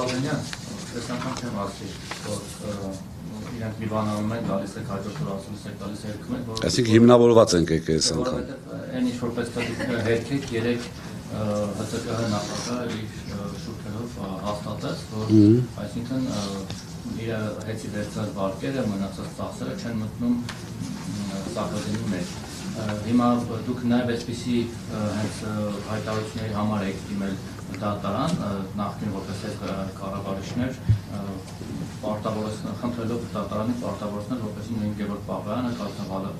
Բաղդանյան, ես անգամ չեմ ասի, որ իրենք մի բան անում են, գալիս եք հաջորդ օր ասում եք, գալիս երգում եք, այսինքն հիմնավորված ենք եկել այս անգամ։ Որովհետև այն ինչ որ պետք է հերքեք, երեք ՀՑԿ նախագահը իր շուրթերով հաստատեց, որ այսինքն իր հեծի վերցած վարկերը, մնացած ծախսերը չեն մտնում սահմանի մեջ։ Հիմա դուք նաև այսպիսի հենց հայտարարությունների համար եք դիմել դատարան, նախկին որպես կառավարիչներ, խնդրելով դատարանի պարտավորեցնել, որպեսզի նույն Գևորգ Բաղդայանը,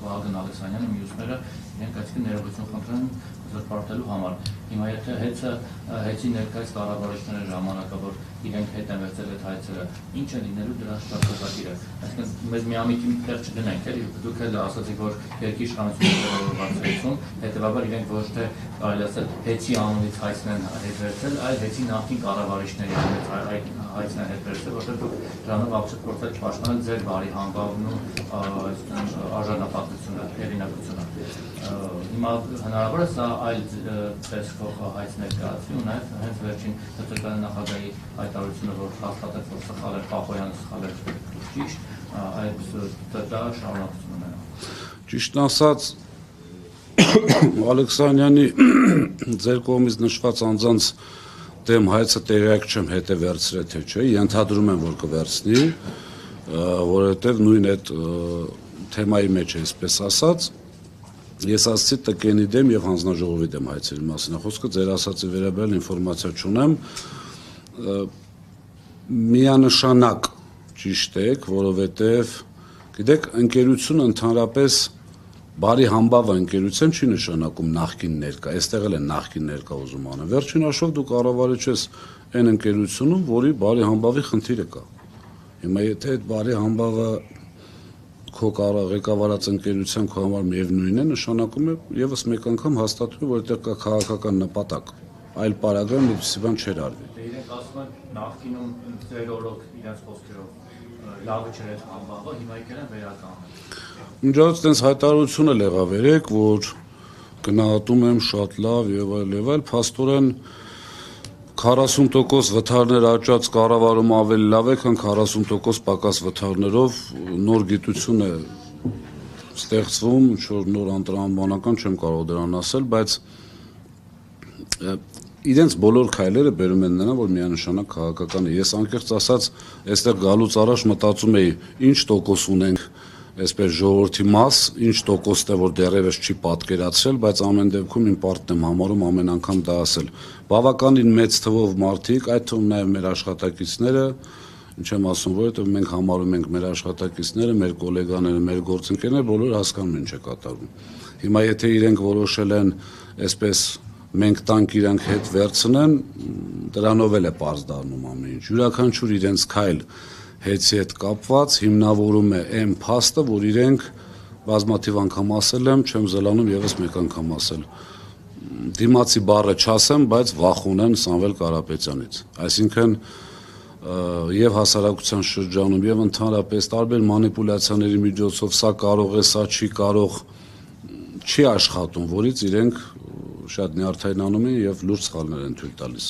Վահագն Ալեքսանյանը, մյուսները իրենք այսինքն ներողություն խնդրեն զրպարտելու համար։ Հիմա եթե հեծի ներկայիս կառավարիչները ժամանակը, որ իրենք հետ են վերցել այդ հայցերը, ինչ է լինելու դրանց շրջակայքը։ Այսինքն մեզ միամիտի մի տեղ չդնենք, էլի դուք էլ ասացիք, որ երկրի իշխանությունը ցույցում, հետեւաբար իրենք ոչ թե կարելի ասել հեծի անունից հայցն են հետ վերցել, այլ հեծի նախկին կառավարիչների հայցն են հետ վերցել, որտեղ դուք դրանով ապշտ փորձել պաշտպանել ձեր բարի համբավն ու արժանապատվությունը, հեղինակությունը։ Հիմա հնարավոր է սա այլ տեսքով հայց ներկայացվի ու նաև հենց վերջին ՀՑԿ նախագահի հայտարարությունը, որ հաստատեց, որ սխալ էր Պապոյանը, սխալ էր ճիշտ, այդ դա շարունակություն ունենա։ Ճիշտ ասած, Ալեքսանյանի ձեր կողմից նշված անձանց դեմ հայցը տեղյակ չեմ հետը վերցրել թե չէ, ենթադրում եմ, որ կվերցնի, որովհետև նույն այդ թեմայի մեջ է, այսպես ասած, ես ասացի ՏԿ-ի դեմ եւ հանձնաժողովի դեմ հայցերի մասին, խոսքը ձեր ասացի վերաբերյալ ինֆորմացիա չունեմ, միանշանակ ճիշտ եք, որովհետև գիտեք, ընկերությունը ընդհանրապես բարի համբավը ընկերություն չի նշանակում նախկին ներկա, այստեղ էլ են նախկին ներկա ուզում անեն։ Վերջին հաշվով դու կառավարիչ ես այն ընկերությունում, որի բարի համբավի խնդիրը կա։ Հիմա եթե այդ բարի համբավը քո ղեկավարած ընկերության քո համար միևնույն է, նշանակում է եւս մեկ անգամ հաստատում, որ այդտեղ կա քաղաքական նպատակ, այլ պարագայում այդպիսի բան չէր արվի։ Իրենք ասում են նախկինում ձեր օրոք իրենց խոսքերով լավը չէր այդ համբավը, հիմա եկել են վերականգնել։ Միջազգային տենց հայտարարություն էլ եղավ երեք, որ գնահատում եմ շատ լավ եւ այլ, փաստորեն 40% վթարներ աճած կառավարումը ավելի լավ է, քան 40% պակաս վթարներով նոր գիտություն է ստեղծվում, ինչ-որ նոր անտրամաբանական չեմ կարող դրան ասել, բայց իրենց բոլոր քայլերը բերում են նրան, որ միանշանակ քաղաքական է։ Ես անկեղծ ասած, այստեղ գալուց առաջ մտածում էի, ինչ տոկոս ունենք այսպես ժողովրդի մաս, ինչ տոկոսն է, որ դեռևս չի պատկերացրել, բայց ամեն դեպքում իմ պարտն եմ համարում ամեն անգամ դա ասել։ Բավականին մեծ թվով մարդիկ, այդ թվում նաև մեր աշխատակիցները, ինչ եմ ասում, որովհետև մենք համարում ենք մեր աշխատակիցները, մեր գոլեգաները, մեր գործընկերները բոլորը հասկանում են ինչ է կատարվում։ Հիմա եթե իրենք որոշել են այսպես մենք տանք իրանք հետ վերցնեն, դրանով էլ է պարզ դառնում ամեն ինչ։ Յուրաքանչյուր իրենց քայլ հեծի հետ կապված հիմնավորում է այն փաստը, որ իրենք բազմաթիվ անգամ ասել եմ, չեմ զլանում եւս մեկ անգամ ասել։ Դիմացի բառը չասեմ, բայց վախում եմ Սամվել Կարապետյանից։ Այսինքն եւ հասարակության շրջանում եւ ընդհանրապես տարբեր մանիպուլյացիաների միջոցով սա կարող է, սա չի կարող, չի աշխատում, որից իրենք շատ նյարդայնանում են եւ լուրջ սխալներ են թույլ տալիս։